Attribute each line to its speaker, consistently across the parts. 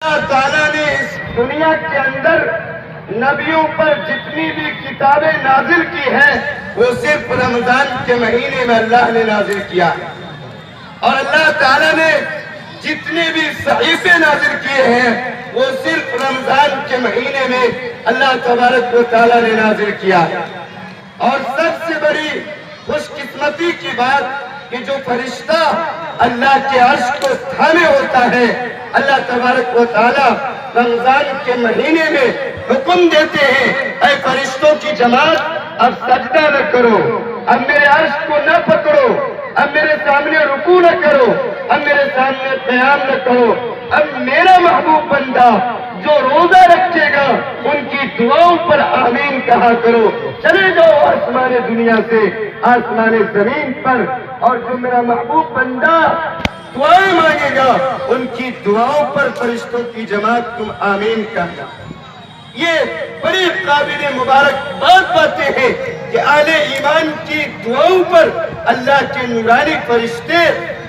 Speaker 1: اللہ تعالیٰ نے اس دنیا کے اندر نبیوں پر جتنی بھی کتابیں نازل کی ہیں وہ صرف رمضان کے مہینے میں اللہ نے نازل کیا ہے، اور اللہ تعالیٰ نے جتنے بھی صحیفے نازل کیے ہیں وہ صرف رمضان کے مہینے میں اللہ تبارک و تعالیٰ نے نازل کیا ہے۔ اور سب سے بڑی خوش قسمتی کی بات کہ جو فرشتہ اللہ کے عرش کو تھامے ہوتا ہے، اللہ تبارک و تعالیٰ رمضان کے مہینے میں حکم دیتے ہیں، اے فرشتوں کی جماعت اب سجدہ نہ کرو، اب میرے عرش کو نہ پکڑو، اب میرے سامنے رکوع نہ کرو، اب میرے سامنے قیام نہ کرو، اب میرا محبوب بندہ جو روزہ رکھے گا ان کی دعاؤں پر آمین کہا کرو۔ چلے جاؤ آسمان دنیا سے آسمان زمین پر، اور جو میرا محبوب بندہ دعائیں مانگے گا ان کی دعاؤں پر فرشتوں کی جماعت تم آمین کہنا۔ یہ بڑی قابل مبارک باتیں ہیں کہ اہل ایمان کی دعاؤں پر اللہ کے نورانی فرشتے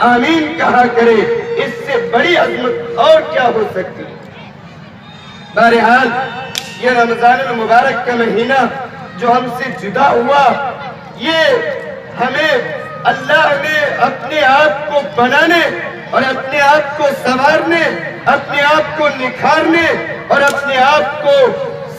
Speaker 1: آمین کہا کرے، اس سے بڑی عظمت اور کیا ہو سکتی ہے۔ بہرحال یہ رمضان المبارک کا مہینہ جو ہم سے جدا ہوا، یہ ہمیں اللہ نے اپنے آپ کو بنانے اور اپنے آپ کو سنوارنے، اپنے آپ کو نکھارنے اور اپنے آپ کو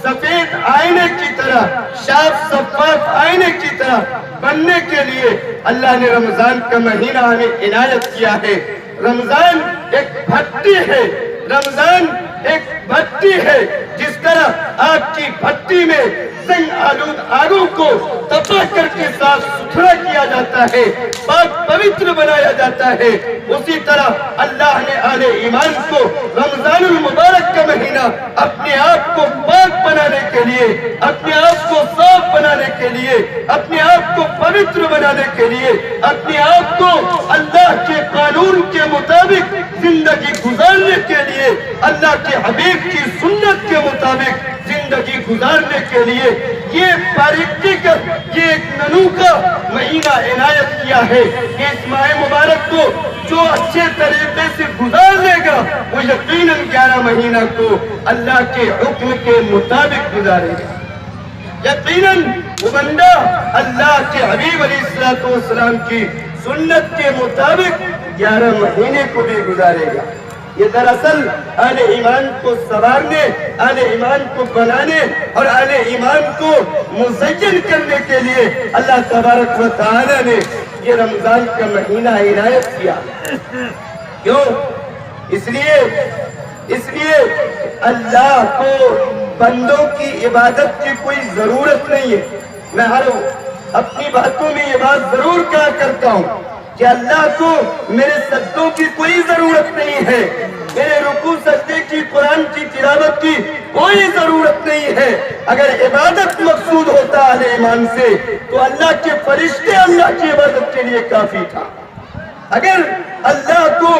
Speaker 1: سفید آئینے کی طرح، صاف شفاف آئینے کی طرح بننے کے لیے اللہ نے رمضان کا مہینہ ہمیں عنایت کیا ہے۔ رمضان ایک بھٹی ہے، رمضان ایک بھٹی ہے، جس طرح آگ کی بھٹی میں زنگ آلود آگوں کو تپا کر کے صاف ستھرا کیا جاتا ہے، پاک پوتر بنایا جاتا ہے، اسی طرح اللہ نے اہل ایمان کو رمضان المبارک کا مہینہ اپنے آپ کو پاک بنانے کے لیے، اپنے آپ کو صاف بنانے کے لیے، اپنے آپ کو پوتر بنانے کے لیے، اپنے آپ کو اللہ کے قانون کے مطابق زندگی گزارنے کے لیے، اللہ کے حبیب کی سنت کے مطابق زندگی گزارنے کے لیے یہ باریکی کا، یہ ایک ننھا مہینہ عنایت کیا ہے کہ اس ماہ مبارک کو جو اچھے طریقے سے گزار لے گا وہ یقیناً 11 مہینہ کو اللہ کے حکم کے مطابق گزارے گا۔ یقیناً وہ بندہ اللہ کے حبیب علیہ السلام کی سنت کے مطابق 11 مہینے کو بھی گزارے گا۔ یہ دراصل اہل ایمان کو سنوارنے، اہل ایمان کو بنانے اور اہل ایمان کو مزین کرنے کے لیے اللہ تبارک و تعالی نے یہ رمضان کا مہینہ عنایت کیا۔ کیوں؟ اس لیے اللہ کو بندوں کی عبادت کی کوئی ضرورت نہیں ہے۔ میں ہر اپنی باتوں میں یہ بات ضرور کہا کرتا ہوں کہ اللہ کو میرے سجدوں کی کوئی ضرورت نہیں ہے، میرے رکوع سجدے کی، قرآن کی تلاوت کی کوئی ضرورت نہیں ہے۔ اگر عبادت مقصود ہوتا اہل ایمان سے تو اللہ کے فرشتے اللہ کی عبادت کے لیے کافی تھا۔ اگر اللہ کو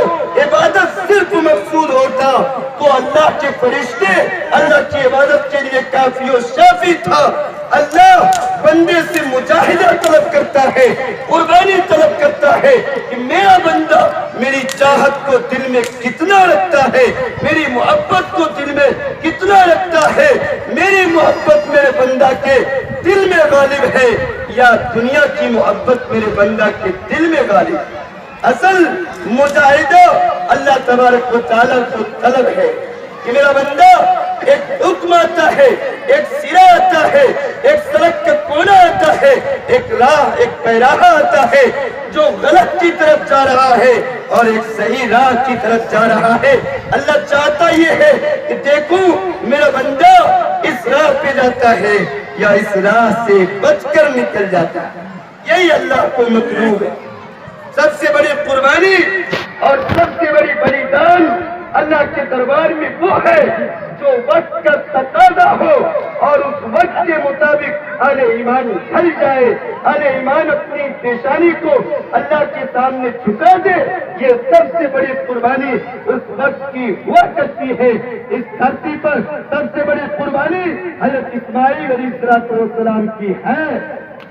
Speaker 1: عبادت صرف مقصود ہوتا تو اللہ کے فرشتے اللہ کی عبادت کے لیے کافی و شافی تھا۔ اللہ بندے سے مجاہدہ طلب کرتا ہے، قربانی طلب کرتا ہے کہ میرا بندہ میری چاہت کو دل میں کتنا رکھتا ہے، میری محبت کو دل میں کتنا رکھتا ہے، میری محبت میرے بندہ کے دل میں غالب ہے یا دنیا کی محبت میرے بندہ کے دل میں غالب ہے۔ اصل مجاہدہ اللہ تبارک و تعالیٰ کو طلب ہے کہ میرا بندہ ایک حکم آتا ہے، ایک سرا آتا ہے، ایک سڑک کا کونا آتا ہے، ایک راہ، ایک پیراہا آتا ہے جو غلط کی طرف جا رہا ہے اور ایک صحیح راہ کی طرف جا رہا ہے۔ اللہ چاہتا یہ ہے کہ دیکھوں میرا بندہ اس راہ پہ جاتا ہے یا اس راہ سے بچ کر نکل جاتا ہے۔ یہی اللہ کو مطلوب ہے۔ سب سے بڑی قربانی اور سب سے بڑی بلیدان اللہ کے دربار میں وہ ہے جو وقت کا تقاضا ہو اور اس وقت کے مطابق اہل ایمان ڈھل جائے، اہل ایمان اپنی پیشانی کو اللہ کے سامنے جھکا دے۔ یہ سب سے بڑی قربانی اس وقت کی ہوا کرتی ہے۔ اس دھرتی پر سب سے بڑی قربانی حضرت اسماعیل علیہ السلام کی ہے،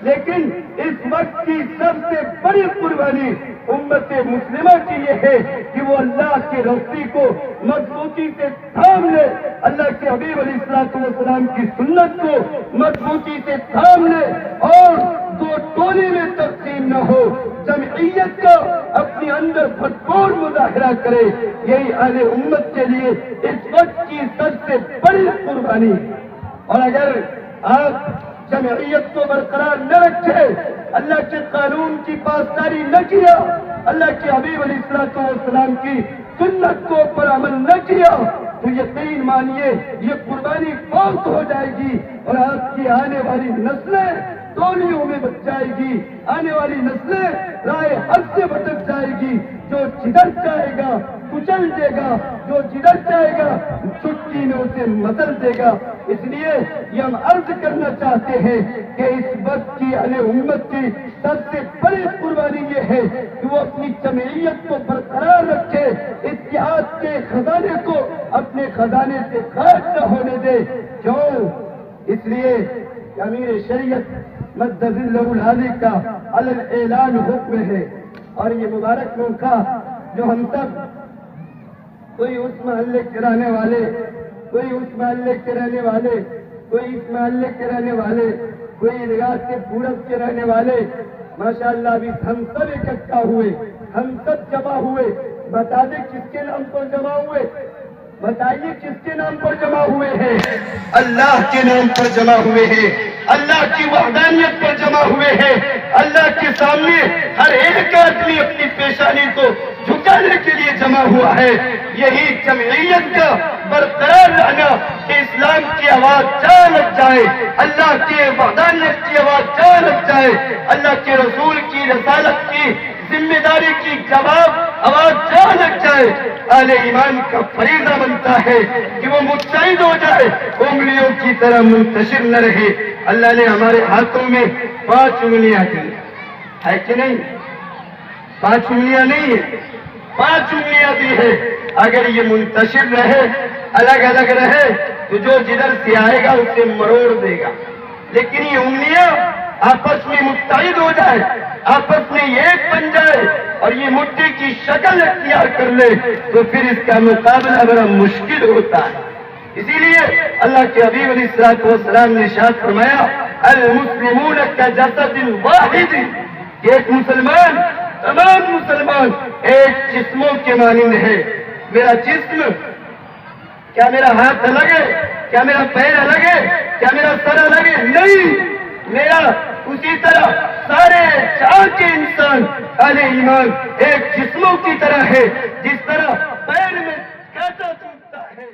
Speaker 1: لیکن اس وقت کی سب سے بڑی قربانی امت مسلمہ کی یہ ہے کہ وہ اللہ کے راستے کو مضبوطی سے تھام لے، اللہ کے حبیب علیہ الصلوۃ والسلام کی سنت کو مضبوطی سے تھام لے اور دو ٹولی میں تقسیم نہ ہو، جمعیت کا اپنے اندر بھرپور مظاہرہ کرے۔ یہی اہل امت کے لیے اس وقت کی سب سے بڑی قربانی ہے۔ اور اگر آپ جمعیت کو برقرار نہ رکھے، اللہ کے قانون کی پاسداری نہ کیا، اللہ کے حبیب علیہ الصلوۃ والسلام کی سنت کو پر عمل نہ کیا، تو یقین مانیے یہ قربانی فوت ہو جائے گی اور آپ کی آنے والی نسلیں ٹولیوں میں بچ جائے گی، آنے والی نسلیں رائے حق سے بھٹک جائے گی۔ جو جدھر جائے گا کچل دے گا، جو جدھر جائے گا چٹکی میں اسے مدل دے گا۔ اس لیے یہ ہم عرض کرنا چاہتے ہیں کہ اس وقت کی اہل امت کی سب سے بڑی قربانی یہ ہے کہ وہ اپنی جمعیت کو برقرار رکھے، اتحاد کے خزانے کو اپنے خزانے سے خارج نہ ہونے دے۔ کیوں؟ اس لیے کہ امیر شریعت مجد ذلہ العالی کا علی الاعلان حکم ہے، اور یہ مبارک موقع جو ہم سب کوئی اس محلے کے رہنے والے، کوئی اس محلے کے رہنے والے، کوئی اس محلے کے رہنے والے، کوئی ریاض کے پورب کے رہنے والے، ماشاءاللہ بھی ہم سب اکٹھا ہوئے، ہم سب جمع ہوئے۔ بتا دیں کس کے نام پر جمع ہوئے؟ بتائیے کس کے نام پر جمع ہوئے ہیں؟ اللہ کے نام پر جمع ہوئے ہیں، اللہ کی وحدانیت پر جمع ہوئے ہیں۔ اللہ کے سامنے ہر ایک آدمی اپنی پیشانی کو جھکانے کے لیے جمع ہوا ہے۔ یہی جمعیت کا برقرار رہنا کہ اسلام کی آواز جہاں لگ جائے، اللہ کے وحدانیت کی آواز جہاں لگ جائے، اللہ کے رسول کی رسالت کی ذمہ داری کی جواب آواز جہاں لگ جائے، اہل ایمان کا فریضہ بنتا ہے کہ وہ متحد ہو جائے، انگلیوں کی طرح منتشر نہ رہے۔ اللہ نے ہمارے ہاتھوں میں 5 انگلیاں دی ہے کہ نہیں؟ 5 انگلیاں نہیں ہے، 5 انگلیاں دی ہے۔ اگر یہ منتشر رہے، الگ الگ رہے، تو جو جدھر سے آئے گا اسے مروڑ دے گا۔ لیکن یہ انگلیاں آپس میں متحد ہو جائے، آپس میں ایک بن جائے اور یہ مٹھی کی شکل اختیار کر لے، تو پھر اس کا مقابلہ بڑا مشکل ہوتا ہے۔ اسی لیے اللہ کے حبیب علیہ الصلوۃ والسلام نے ارشاد فرمایا المسلمون کجسد واحد، ایک مسلمان، تمام مسلمان ایک جسموں کے مانند ہے۔ میرا جسم کیا میرا ہاتھ الگ ہے؟ کیا میرا پیر الگ ہے؟ کیا میرا سر الگ ہے؟ نہیں، میرا اسی طرح سارے جہاں کے انسان اہل ایمان ایک جسموں کی طرح ہے، جس طرح پیر میں کانٹا چبھتا ہے۔